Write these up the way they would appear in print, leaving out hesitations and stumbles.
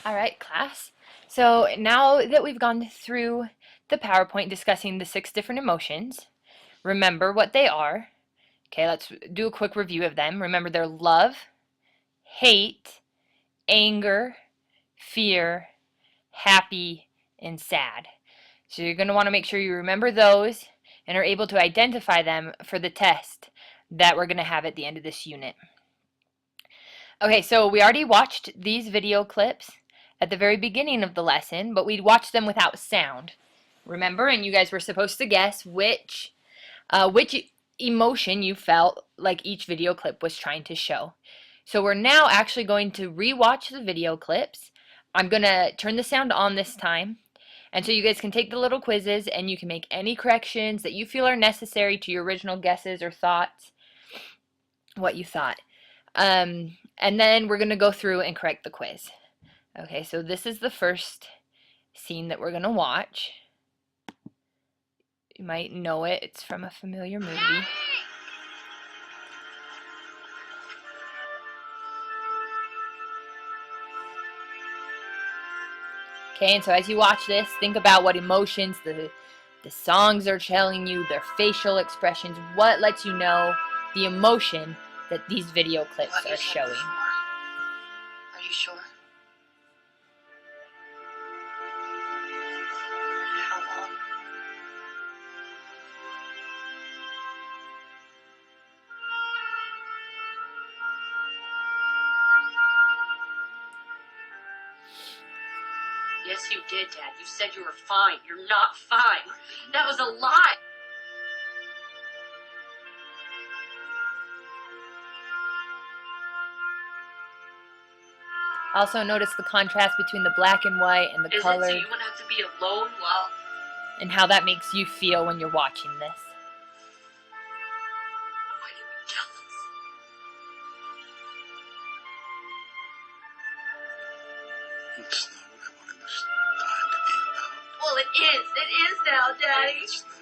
All right, class. So now that we've gone through the PowerPoint discussing the 6 different emotions, remember what they are. Okay, let's do a quick review of them. Remember they're love, hate, anger, fear, happy, and sad. So you're going to want to make sure you remember those and are able to identify them for the test that we're going to have at the end of this unit. Okay, so we already watched these video clips at the very beginning of the lesson, but we watched them without sound. Remember, and you guys were supposed to guess which emotion you felt like each video clip was trying to show. So we're now actually going to re-watch the video clips. I'm going to turn the sound on this time, and so you guys can take the little quizzes and you can make any corrections that you feel are necessary to your original guesses or thoughts, what you thought. And then we're going to go through and correct the quiz. Okay, so this is the first scene that we're going to watch. You might know it. It's from a familiar movie. Okay, and so as you watch this, think about what emotions the songs are telling you, their facial expressions, what lets you know the emotion that these video clips are showing. Are you sure? How long? Yes, you did, Dad. You said you were fine. You're not fine. That was a lie. Also notice the contrast between the black and white and the color. So you would have to be alone while... And how that makes you feel when you're watching this. Why are you jealous? It's not what I wanted this time to be about. Well, it is. It is now, Daddy. It's not.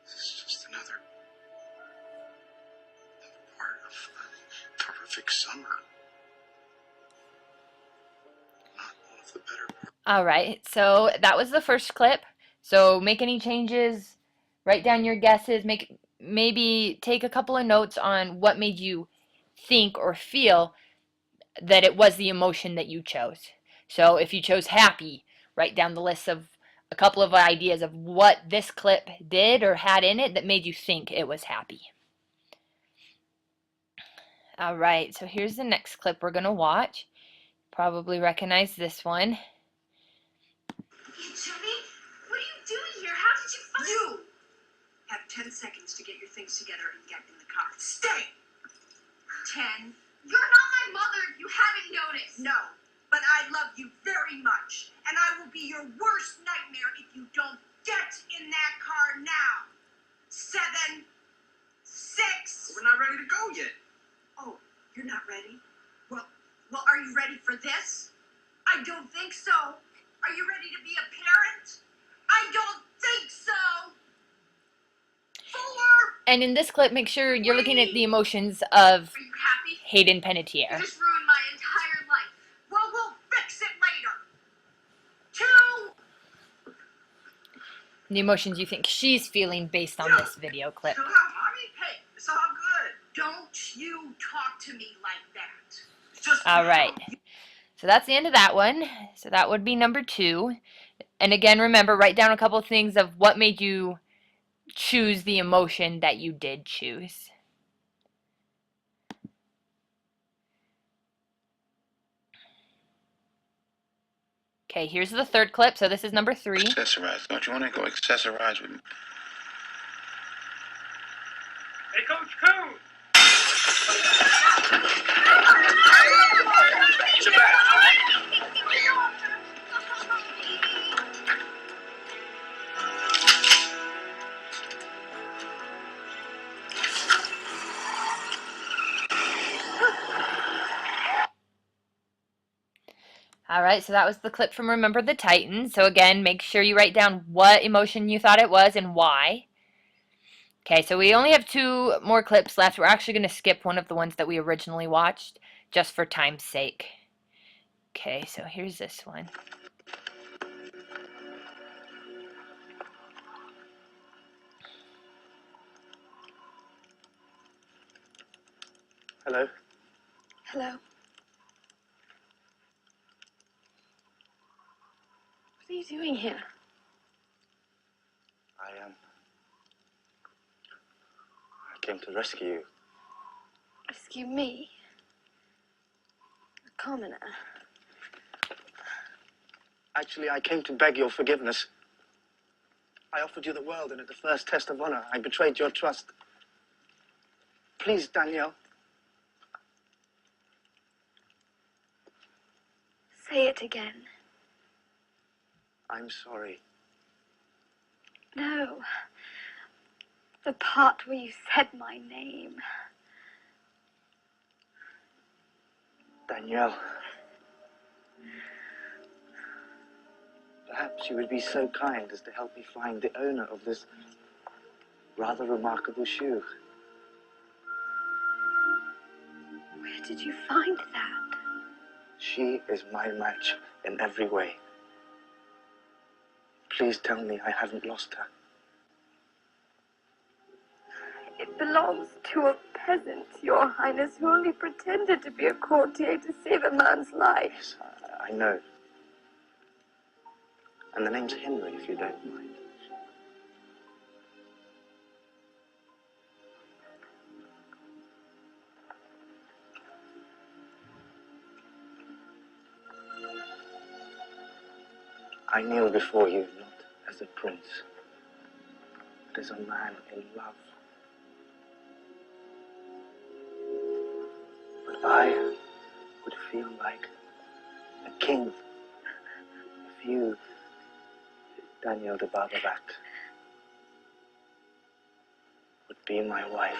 This is just another part of a terrific summer. Not one of the better parts. Alright, so that was the first clip. So make any changes, write down your guesses, maybe take a couple of notes on what made you think or feel that it was the emotion that you chose. So if you chose happy, write down the list of a couple of ideas of what this clip did or had in it that made you think it was happy. Alright, so here's the next clip we're going to watch. Probably recognize this one. Jimmy, what are you doing here? How did you find... You have 10 seconds to get your things together and get in the car. Stay! 10. You're not my mother. You haven't noticed. No, but I love you very much. And I will be your worst nightmare if you don't get in that car now. 7, 6. We're not ready to go yet. Oh, you're not ready? Well, are you ready for this? I don't think so. Are you ready to be a parent? I don't think so. 4. And in this clip, make sure you're looking at the emotions of Are you happy? Hayden You Panettiere. just ruined my entire life. Well, we'll fix it later. 2. The emotions you think she's feeling based on this video clip. So how, Mommy? Hey, so how good? Don't you talk to me like that. Just Alright, so that's the end of that one. So that would be number 2. And again, remember, write down a couple of things of what made you choose the emotion that you did choose. Okay, here's the third clip. So this is number 3. Accessorize. Don't you want to go accessorize with me? Hey, Coach Coon! Sit back. Alright, so that was the clip from Remember the Titans. So again, make sure you write down what emotion you thought it was and why. Okay, so we only have 2 more clips left. We're actually going to skip one of the ones that we originally watched, just for time's sake. Okay, so here's this one. Hello? Hello. What are you doing here? I came to rescue you. Rescue me? A commoner. Actually, I came to beg your forgiveness. I offered you the world, and at the first test of honor, I betrayed your trust. Please, Danielle. Say it again. I'm sorry. No. The part where you said my name. Danielle. Perhaps you would be so kind as to help me find the owner of this rather remarkable shoe. Where did you find that? She is my match in every way. Please tell me I haven't lost her. It belongs to a peasant, Your Highness, who only pretended to be a courtier to save a man's life. Yes, I know. And the name's Henry, if you don't mind. I kneel before you not as a prince, but as a man in love. But I would feel like a king if you, Danielle de Barbarat, would be my wife.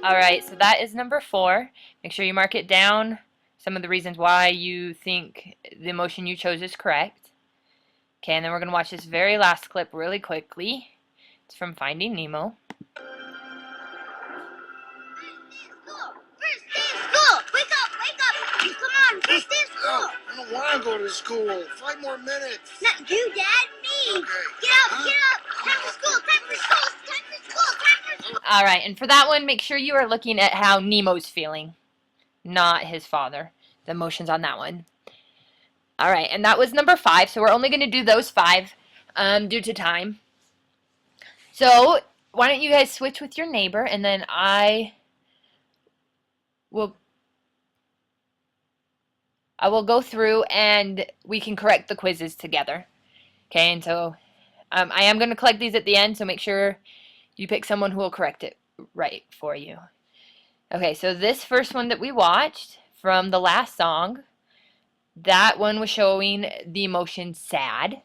Alright, so that is number 4. Make sure you mark it down, some of the reasons why you think the emotion you chose is correct. Okay, and then we're going to watch this very last clip really quickly. It's from Finding Nemo. First day of school! Wake up! Wake up! Come on, first day of school! I don't want to go to school. 5 more minutes. Not you, Dad, me! Okay. Get up! Get up! Time for school! Time for school! Time for school! Time for school! Alright, and for that one, make sure you are looking at how Nemo's feeling, not his father. The emotions on that one. Alright, and that was number 5, so we're only going to do those 5 due to time. So, why don't you guys switch with your neighbor, and then I will go through and we can correct the quizzes together. Okay, and so I am going to collect these at the end, so make sure you pick someone who will correct it right for you. Okay, so this first one that we watched from the last song, that one was showing the emotion sad.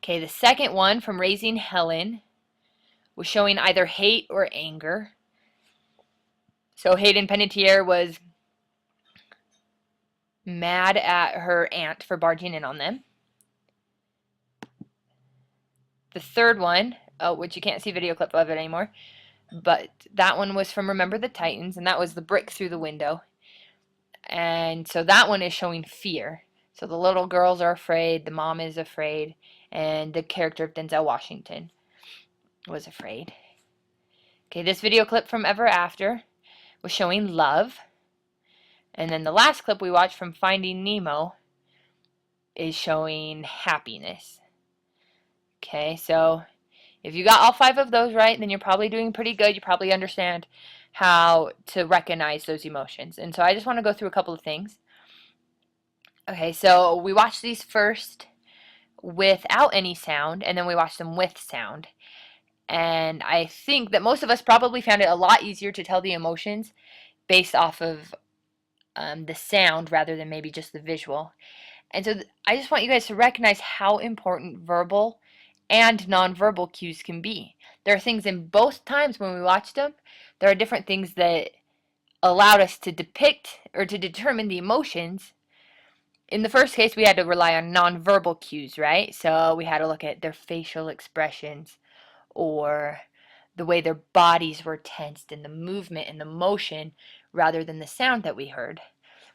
Okay, the second one from Raising Helen was showing either hate or anger. So Hayden Panettiere was mad at her aunt for barging in on them. The third one, which you can't see video clip of it anymore, but that one was from Remember the Titans, and that was the brick through the window. And so that one is showing fear. So the little girls are afraid, the mom is afraid, and the character of Denzel Washington was afraid. Okay, this video clip from Ever After was showing love. And then the last clip we watched from Finding Nemo is showing happiness. Okay, so if you got all 5 of those right, then you're probably doing pretty good. You probably understand how to recognize those emotions. And so I just want to go through a couple of things. Okay, so we watched these first without any sound, and then we watched them with sound. And I think that most of us probably found it a lot easier to tell the emotions based off of the sound rather than maybe just the visual. And so I just want you guys to recognize how important verbal and nonverbal cues can be. There are things in both times when we watched them. There are different things that allowed us to depict or to determine the emotions in the first case, we had to rely on nonverbal cues, right? So we had to look at their facial expressions or the way their bodies were tensed and the movement and the motion rather than the sound that we heard.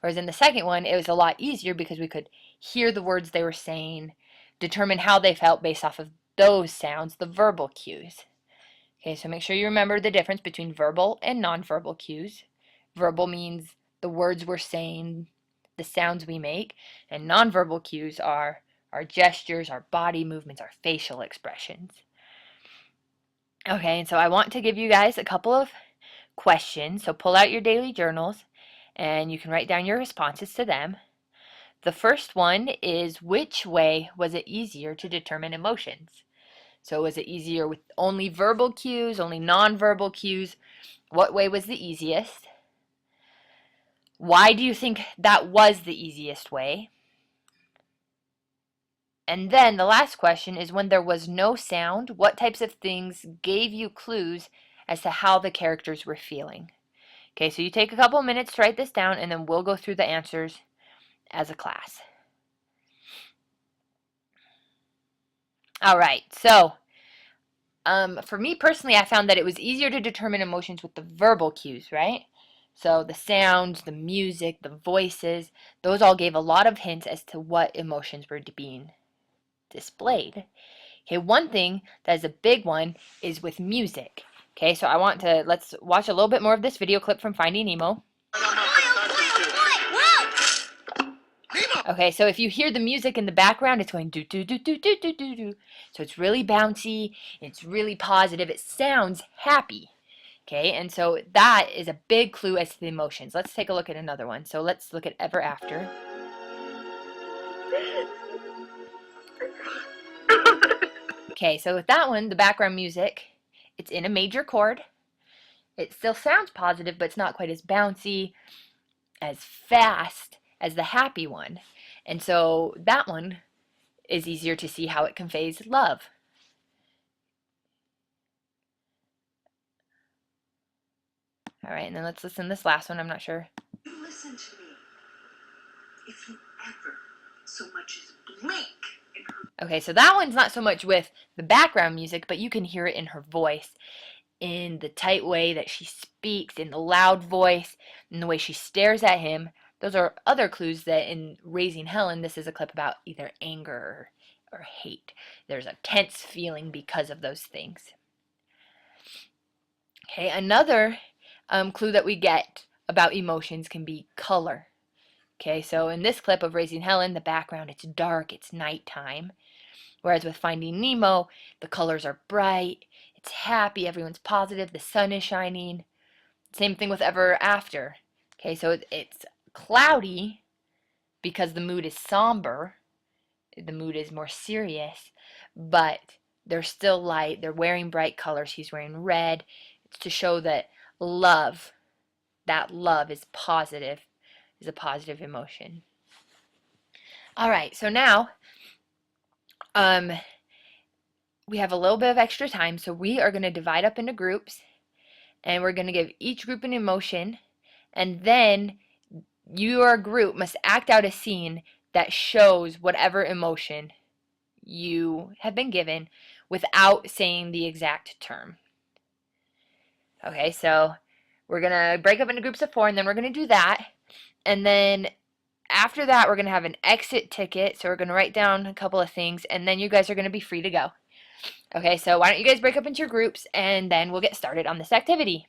Whereas in the second one, it was a lot easier because we could hear the words they were saying, determine how they felt based off of those sounds, the verbal cues. Okay, so make sure you remember the difference between verbal and nonverbal cues. Verbal means the words we're saying, the sounds we make, and nonverbal cues are our gestures, our body movements, our facial expressions. Okay, and so I want to give you guys a couple of questions. So pull out your daily journals and you can write down your responses to them. The first one is, which way was it easier to determine emotions? So was it easier with only verbal cues, only nonverbal cues? What way was the easiest? Why do you think that was the easiest way? And then the last question is, when there was no sound, what types of things gave you clues as to how the characters were feeling? Okay, so you take a couple minutes to write this down and then we'll go through the answers as a class. All right, so for me personally, I found that it was easier to determine emotions with the verbal cues, right? So the sounds, the music, the voices, those all gave a lot of hints as to what emotions were being displayed. Okay, one thing that is a big one is with music. Okay, so let's watch a little bit more of this video clip from Finding Nemo. Okay, so if you hear the music in the background, it's going do do do do do do do do. So it's really bouncy, it's really positive, it sounds happy. Okay, and so that is a big clue as to the emotions. Let's take a look at another one. So let's look at Ever After. Okay, so with that one, the background music, it's in a major chord. It still sounds positive, but it's not quite as bouncy, as fast as the happy one. And so that one is easier to see how it conveys love. All right, and then let's listen to this last one. I'm not sure. You listen to me. If you ever so much as blink in her. Okay, so that one's not so much with the background music, but you can hear it in her voice, in the tight way that she speaks, in the loud voice, in the way she stares at him. Those are other clues that in Raising Helen, this is a clip about either anger or hate. There's a tense feeling because of those things. Okay, another clue that we get about emotions can be color. Okay, so in this clip of Raising Helen, the background, it's dark, it's nighttime. Whereas with Finding Nemo, the colors are bright, it's happy, everyone's positive, the sun is shining. Same thing with Ever After. Okay, so it's cloudy because the mood is somber, the mood is more serious, but they're still light, they're wearing bright colors, he's wearing red. It's to show that love is positive, is a positive emotion. All right, so now we have a little bit of extra time, so we are going to divide up into groups, and we're going to give each group an emotion, and then your group must act out a scene that shows whatever emotion you have been given without saying the exact term. Okay, so we're going to break up into groups of 4, and then we're going to do that, and then after that, we're going to have an exit ticket, so we're going to write down a couple of things, and then you guys are going to be free to go. Okay, so why don't you guys break up into your groups, and then we'll get started on this activity.